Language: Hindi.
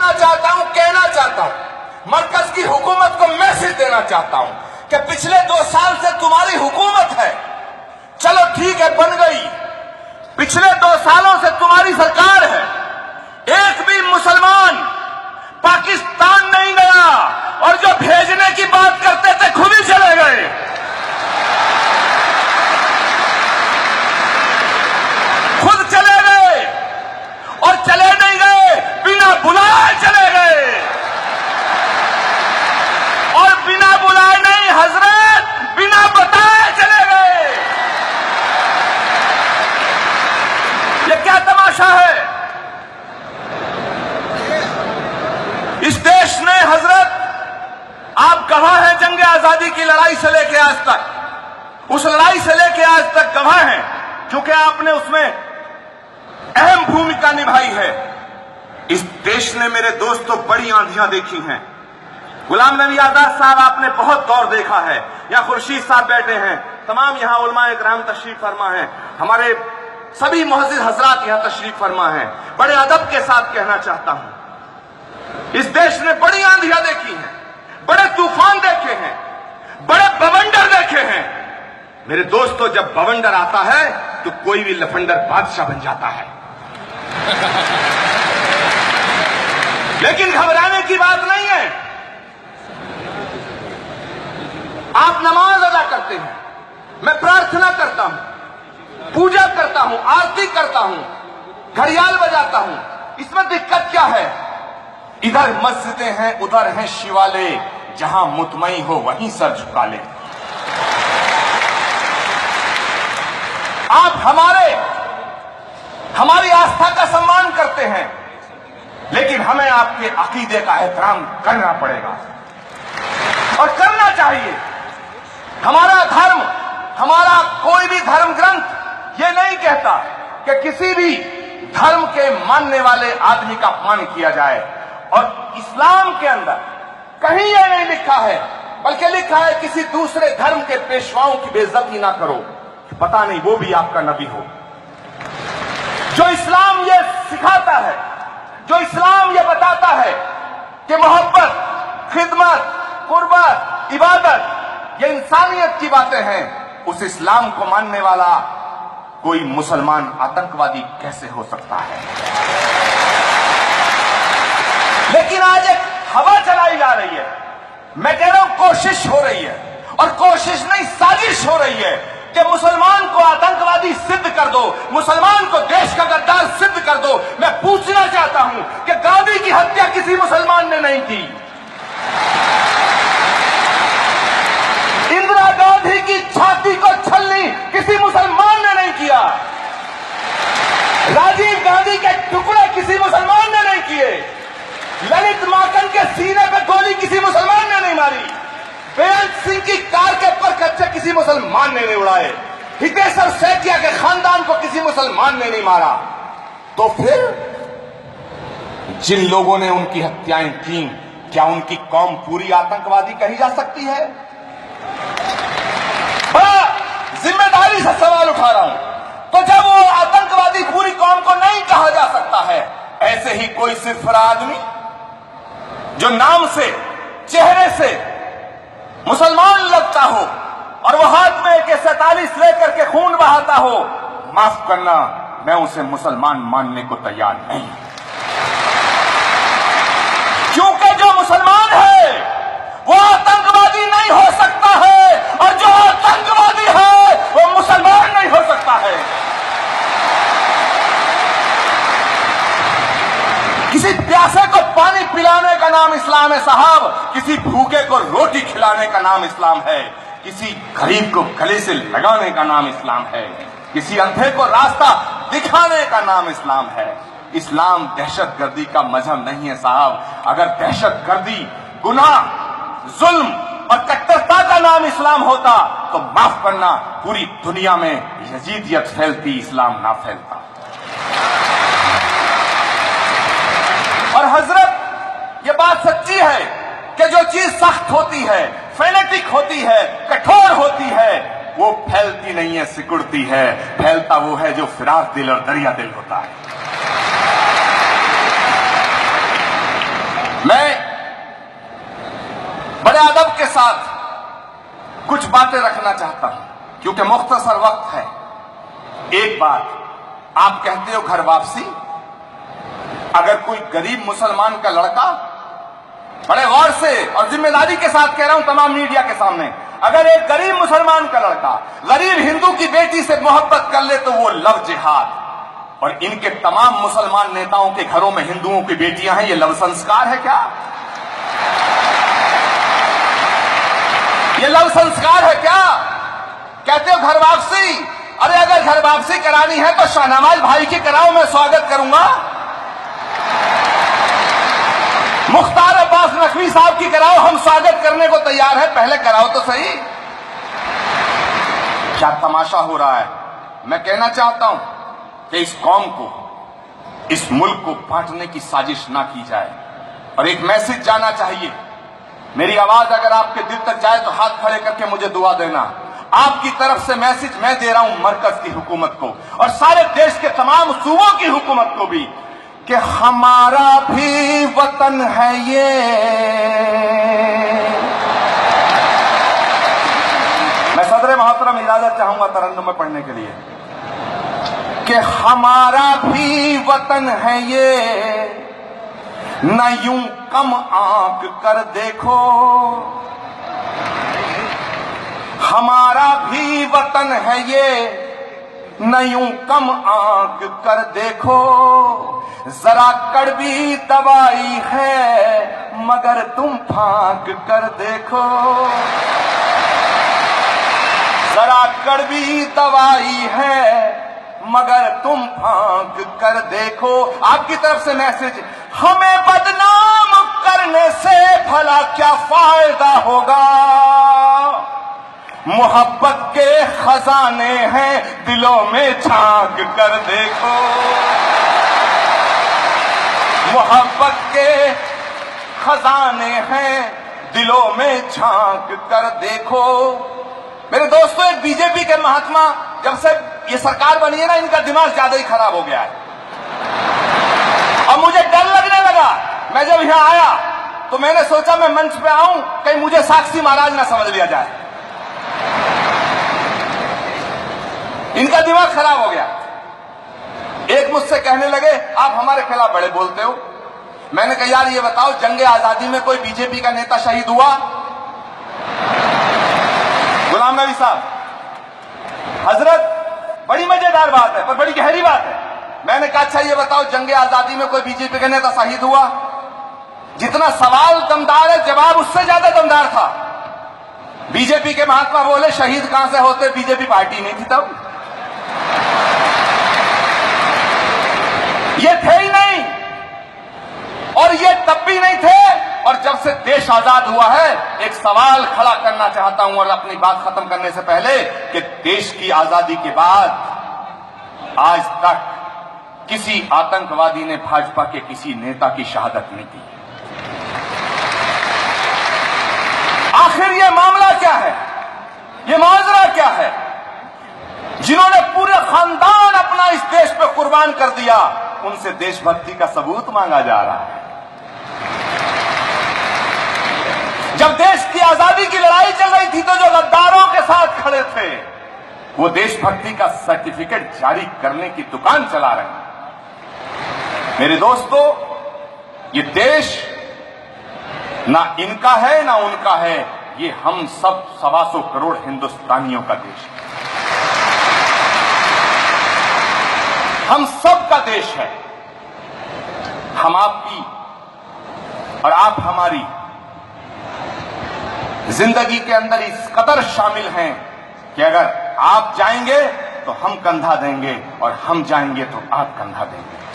बताना चाहता हूं, कहना चाहता हूं, मरकज की हुकूमत को मैसेज देना चाहता हूं कि पिछले 2 साल से तुम्हारी हुकूमत है, चलो ठीक है बन गई, पिछले 2 सालों से तुम्हारी सरकार है, एक भी मुसलमान पाकिस्तान नहीं गया और जो भेजने की बात करते थे खुद ही चले गए। खुद चले गए और चले नहीं गए, बिना बुलाए चले गए। और बिना बुलाए नहीं हजरत, बिना बताए चले गए। ये क्या तमाशा है? इस देश ने हजरत, आप गवाह हैं जंग आजादी की लड़ाई से लेकर आज तक, उस लड़ाई से लेकर आज तक गवाह हैं, क्योंकि आपने उसमें अहम भूमिका निभाई है। इस देश ने मेरे दोस्तों बड़ी आंधियां देखी हैं। गुलाम नबी आजाद साहब आपने बहुत दौर देखा है, यहां खुर्शीद साहब बैठे हैं, तमाम यहां उलमा इकराम तशरीफ फरमा हैं, हमारे सभी मुअज्जिज हजरात यहां तशरीफ फरमा हैं। बड़े अदब के साथ कहना चाहता हूं, इस देश ने बड़ी आंधियां देखी हैं, बड़े तूफान देखे हैं, बड़े बवंडर देखे हैं। मेरे दोस्तों, जब बवंडर आता है तो कोई भी लफंडर बादशाह बन जाता है। लेकिन घबराने की बात नहीं है। आप नमाज अदा करते हैं, मैं प्रार्थना करता हूं, पूजा करता हूं, आरती करता हूं, घड़ियाल बजाता हूं, इसमें दिक्कत क्या है? इधर मस्जिदें हैं, उधर हैं शिवालय, जहां मुतमई हो वहीं सर झुका ले। आप हमारी आस्था का सम्मान करते हैं, लेकिन हमें आपके अकीदे का एहतराम करना पड़ेगा और करना चाहिए। हमारा धर्म, हमारा कोई भी धर्म ग्रंथ ये नहीं कहता कि किसी भी धर्म के मानने वाले आदमी का अपमान किया जाए, और इस्लाम के अंदर कहीं यह नहीं लिखा है, बल्कि लिखा है किसी दूसरे धर्म के पेशवाओं की बेइज्जती ना करो, पता नहीं वो भी आपका नबी हो। जो इस्लाम ये सिखाता है, जो इस्लाम ये बताता है कि मोहब्बत, खिदमत, कुर्बत, इबादत ये इंसानियत की बातें हैं, उस इस्लाम को मानने वाला कोई मुसलमान आतंकवादी कैसे हो सकता है? लेकिन आज एक हवा चलाई जा रही है, मैं कह रहा हूं कोशिश हो रही है, और कोशिश नहीं साजिश हो रही है कि मुसलमान को आतंकवादी सिद्ध कर दो, मुसलमान को देश का गद्दार सिद्ध कर दो। मैं पूछना चाहता हूं कि गांधी की हत्या किसी मुसलमान ने नहीं की, इंदिरा गांधी की छाती को छलनी किसी मुसलमान ने नहीं किया, राजीव गांधी के टुकड़े किसी मुसलमान ने नहीं किए, ललित माकन के सीने पे गोली किसी मुसलमान ने नहीं मारी, बेअंत सिंह की कार के पर कच्चे किसी मुसलमान ने नहीं उड़ाए, हितेश्वर सैकिया के खानदान को किसी मुसलमान ने नहीं मारा। तो फिर जिन लोगों ने उनकी हत्याएं की, क्या उनकी कौम पूरी आतंकवादी कही जा सकती है? बड़ा जिम्मेदारी से सवाल उठा रहा हूं। तो जब वो आतंकवादी पूरी कौम को नहीं कहा जा सकता है, ऐसे ही कोई सिर्फ आदमी जो नाम से, चेहरे से मुसलमान लगता हो और वो हाथ में AK-47 लेकर के खून बहाता हो, माफ करना, मैं उसे मुसलमान मानने को तैयार नहीं। क्योंकि जो मुसलमान है वो आतंकवादी नहीं हो सकता है, और जो आतंकवादी है वो मुसलमान नहीं हो सकता है। किसी प्यासे को पानी पिलाने का नाम इस्लाम है साहब, किसी भूखे को रोटी खिलाने का नाम इस्लाम है, किसी गरीब को गले से लगाने का नाम इस्लाम है, किसी अंधे को रास्ता दिखाने का नाम इस्लाम है। इस्लाम दहशतगर्दी का मजहब नहीं है साहब। अगर दहशतगर्दी, गुनाह, जुल्म और कट्टरता का नाम इस्लाम होता तो माफ करना, पूरी दुनिया में यजीदियत फैलती, इस्लाम ना फैलता। और हजरत, ये बात सच्ची है कि जो चीज सख्त होती है, फेनेटिक होती है, कठोर होती है, वो फैलती नहीं है, सिकुड़ती है। फैलता वो है जो फिराक दिल और दरिया दिल होता है। साथ कुछ बातें रखना चाहता हूं क्योंकि मुख्तसर वक्त है। एक बात, आप कहते हो घर वापसी। अगर कोई गरीब मुसलमान का लड़का, बड़े गौर से और जिम्मेदारी के साथ कह रहा हूं तमाम मीडिया के सामने, अगर एक गरीब मुसलमान का लड़का गरीब हिंदू की बेटी से मोहब्बत कर ले तो वो लव जिहाद। और इनके तमाम मुसलमान नेताओं के घरों में हिंदुओं की बेटियां हैं, ये लव संस्कार है क्या? ये लव संस्कार है क्या? कहते हो घर वापसी। अरे अगर घर वापसी करानी है तो शाहनवाज भाई की कराओ, मैं स्वागत करूंगा। मुख्तार अब्बास नकवी साहब की कराओ, हम स्वागत करने को तैयार है, पहले कराओ तो सही। क्या तमाशा हो रहा है? मैं कहना चाहता हूं कि इस कौम को, इस मुल्क को बांटने की साजिश ना की जाए और एक मैसेज जाना चाहिए। मेरी आवाज अगर आपके दिल तक जाए तो हाथ खड़े करके मुझे दुआ देना। आपकी तरफ से मैसेज मैं दे रहा हूं मरकज की हुकूमत को और सारे देश के तमाम सूबों की हुकूमत को भी कि हमारा भी वतन है ये, मैं सदर मोहतरम इजाजत चाहूंगा तरन्नुम में पढ़ने के लिए कि हमारा भी वतन है ये, न यूं कम आंक कर देखो, हमारा भी वतन है ये, न यूं कम आंक कर देखो, जरा कड़वी दवाई है मगर तुम फांक कर देखो, जरा कड़वी दवाई है मगर तुम फांक कर देखो। आपकी तरफ से मैसेज, हमें बदनाम करने से भला क्या फायदा होगा, मोहब्बत के खजाने हैं दिलों में झांक कर देखो, मोहब्बत के खजाने हैं दिलों में झांक कर देखो। मेरे दोस्तों, एक बीजेपी के महात्मा, जब से ये सरकार बनी है ना, इनका दिमाग ज्यादा ही खराब हो गया है और मुझे डर लगने लगा। मैं जब यहां आया तो मैंने सोचा मैं मंच पे आऊं, कहीं मुझे साक्षी महाराज ना समझ लिया जाए। इनका दिमाग खराब हो गया। एक मुझसे कहने लगे, आप हमारे खिलाफ बड़े बोलते हो। मैंने कहा यार ये बताओ, जंग आजादी में कोई बीजेपी का नेता शहीद हुआ? गुलाम नबी साहब, हजरत, बड़ी मजेदार बात है पर बड़ी गहरी बात है। मैंने कहा अच्छा ये बताओ, जंग आजादी में कोई बीजेपी का नेता शहीद हुआ? जितना सवाल दमदार है, जवाब उससे ज्यादा दमदार था। बीजेपी के महात्मा बोले शहीद कहां से होते, बीजेपी पार्टी नहीं थी तब, ये थे ही नहीं और ये तब भी नहीं थे। और जब से देश आजाद हुआ है, एक सवाल खड़ा करना चाहता हूं और अपनी बात खत्म करने से पहले कि देश की आजादी के बाद आज तक किसी आतंकवादी ने भाजपा के किसी नेता की शहादत नहीं दी। आखिर ये मामला क्या है, ये माजरा क्या है? जिन्होंने पूरे खानदान अपना इस देश पे कुर्बान कर दिया, उनसे देशभक्ति का सबूत मांगा जा रहा है। जब देश की आजादी की लड़ाई चल रही थी तो जो गद्दारों के साथ खड़े थे वो देशभक्ति का सर्टिफिकेट जारी करने की दुकान चला रहे हैं। मेरे दोस्तों, ये देश ना इनका है ना उनका है, ये हम सब 125 करोड़ हिंदुस्तानियों का देश है, हम सब का देश है। हम आपकी और आप हमारी जिंदगी के अंदर इस कदर शामिल हैं कि अगर आप जाएंगे तो हम कंधा देंगे और हम जाएंगे तो आप कंधा देंगे।